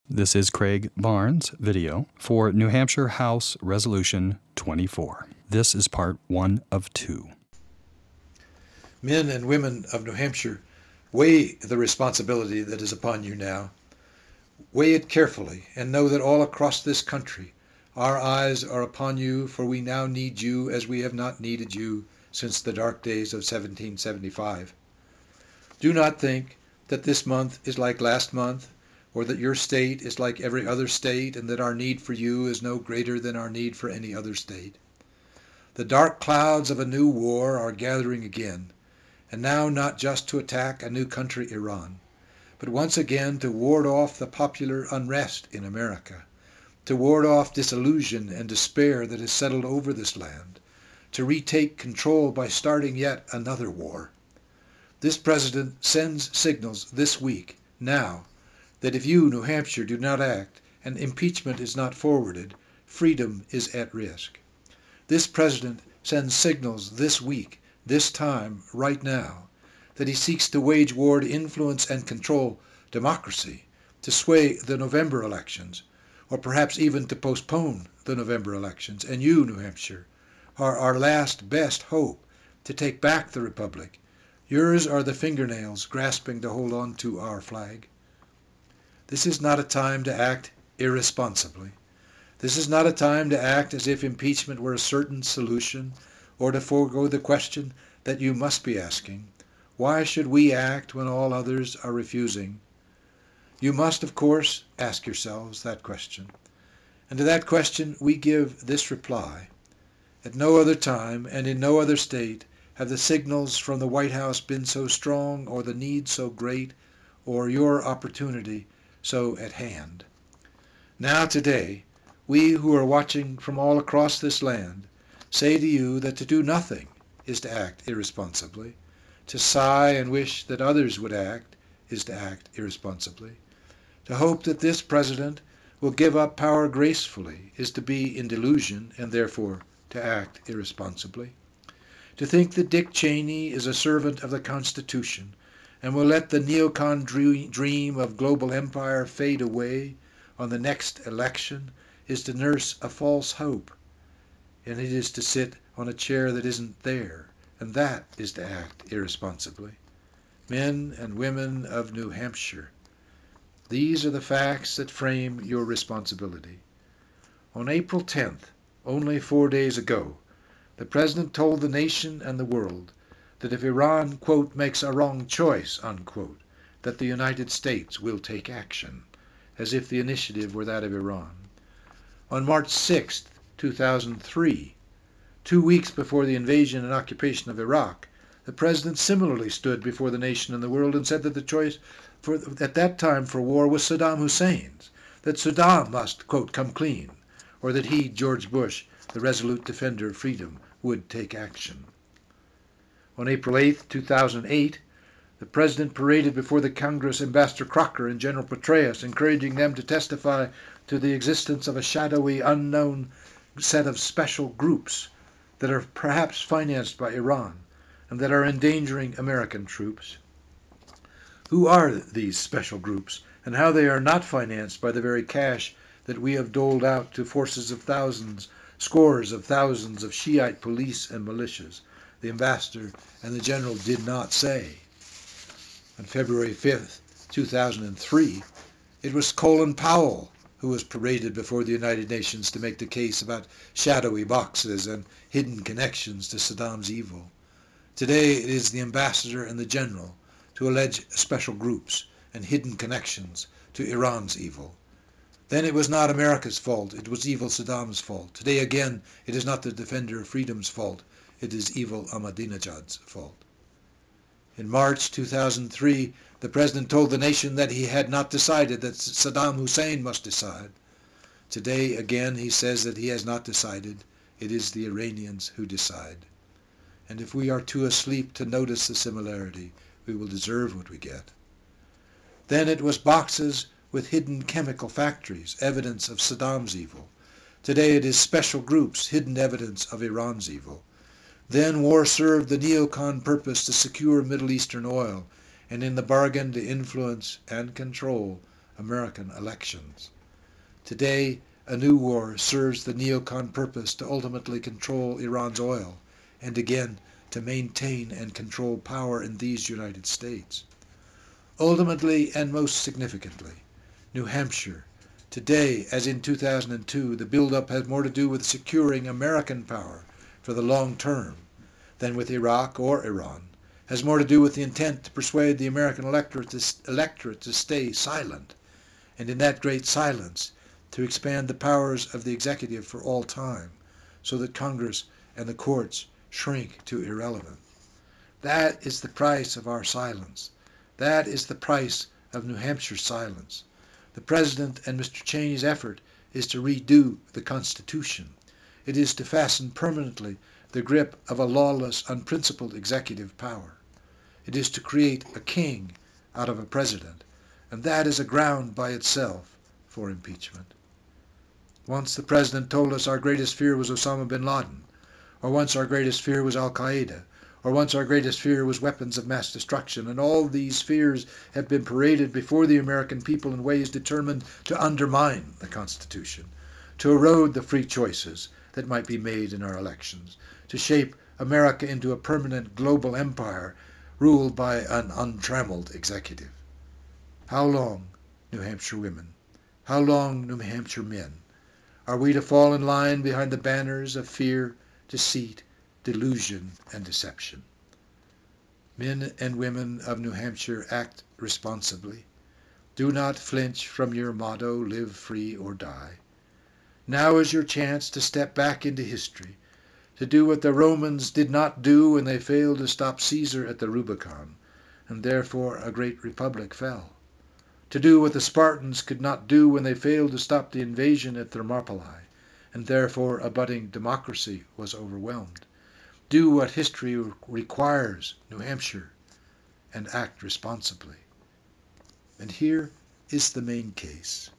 This is Craig Barnes' video for New Hampshire House Resolution 24. This is part 1 of 2. Men and women of New Hampshire, weigh the responsibility that is upon you now. Weigh it carefully and know that all across this country our eyes are upon you, for we now need you as we have not needed you since the dark days of 1775. Do not think that this month is like last month, or that your state is like every other state, and that our need for you is no greater than our need for any other state. The dark clouds of a new war are gathering again, and now not just to attack a new country, Iran, but once again to ward off the popular unrest in America, to ward off disillusion and despair that has settled over this land, to retake control by starting yet another war. This president sends signals this week, now, that if you, New Hampshire, do not act and impeachment is not forwarded, freedom is at risk. This president sends signals this week, this time, right now, that he seeks to wage war to influence and control democracy, to sway the November elections, or perhaps even to postpone the November elections. And you, New Hampshire, are our last best hope to take back the republic. Yours are the fingernails grasping to hold on to our flag. This is not a time to act irresponsibly. This is not a time to act as if impeachment were a certain solution, or to forego the question that you must be asking: why should we act when all others are refusing? You must, of course, ask yourselves that question. And to that question we give this reply: at no other time and in no other state have the signals from the White House been so strong, or the need so great, or your opportunity so at hand. Now today, we who are watching from all across this land say to you that to do nothing is to act irresponsibly. To sigh and wish that others would act is to act irresponsibly. To hope that this president will give up power gracefully is to be in delusion and therefore to act irresponsibly. To think that Dick Cheney is a servant of the Constitution and will let the neocon dream of global empire fade away on the next election is to nurse a false hope, and it is to sit on a chair that isn't there, and that is to act irresponsibly. Men and women of New Hampshire, these are the facts that frame your responsibility. On April 10th, only 4 days ago, the president told the nation and the world that if Iran, quote, makes a wrong choice, unquote, that the United States will take action, as if the initiative were that of Iran. On March 6, 2003, 2 weeks before the invasion and occupation of Iraq, the president similarly stood before the nation and the world and said that the choice at that time for war was Saddam Hussein's, that Saddam must, quote, come clean, or that he, George Bush, the resolute defender of freedom, would take action. On April 8, 2008, the president paraded before the Congress Ambassador Crocker and General Petraeus, encouraging them to testify to the existence of a shadowy, unknown set of special groups that are perhaps financed by Iran and that are endangering American troops. Who are these special groups, and how they are not financed by the very cash that we have doled out to forces of thousands, scores of thousands of Shiite police and militias? The ambassador and the general did not say. On February 5th, 2003, it was Colin Powell who was paraded before the United Nations to make the case about shadowy boxes and hidden connections to Saddam's evil. Today it is the ambassador and the general to allege special groups and hidden connections to Iran's evil. Then it was not America's fault, it was evil Saddam's fault. Today again, it is not the defender of freedom's fault, it is evil Ahmadinejad's fault. In March 2003, the president told the nation that he had not decided, that Saddam Hussein must decide. Today, again, he says that he has not decided. It is the Iranians who decide. And if we are too asleep to notice the similarity, we will deserve what we get. Then it was boxes with hidden chemical factories, evidence of Saddam's evil. Today it is special groups, hidden evidence of Iran's evil. Then war served the neocon purpose to secure Middle Eastern oil, and in the bargain to influence and control American elections. Today, a new war serves the neocon purpose to ultimately control Iran's oil and again to maintain and control power in these United States. Ultimately and most significantly, New Hampshire, today as in 2002, the buildup has more to do with securing American power for the long term than with Iraq or Iran, has more to do with the intent to persuade the American electorate to stay silent, and in that great silence to expand the powers of the executive for all time, so that Congress and the courts shrink to irrelevance. That is the price of our silence. That is the price of New Hampshire's silence. The President and Mr. Cheney's effort is to redo the Constitution. It is to fasten permanently the grip of a lawless, unprincipled executive power. It is to create a king out of a president, and that is a ground by itself for impeachment. Once the President told us our greatest fear was Osama bin Laden, or once our greatest fear was Al-Qaeda, or once our greatest fear was weapons of mass destruction, and all these fears have been paraded before the American people in ways determined to undermine the Constitution, to erode the free choices that might be made in our elections, to shape America into a permanent global empire ruled by an untrammeled executive. How long, New Hampshire women, how long, New Hampshire men, are we to fall in line behind the banners of fear, deceit, delusion, and deception? Men and women of New Hampshire, act responsibly. Do not flinch from your motto, live free or die. Now is your chance to step back into history, to do what the Romans did not do when they failed to stop Caesar at the Rubicon, and therefore a great republic fell. To do what the Spartans could not do when they failed to stop the invasion at Thermopylae, and therefore a budding democracy was overwhelmed. Do what history requires, New Hampshire, and act responsibly. And here is the main case.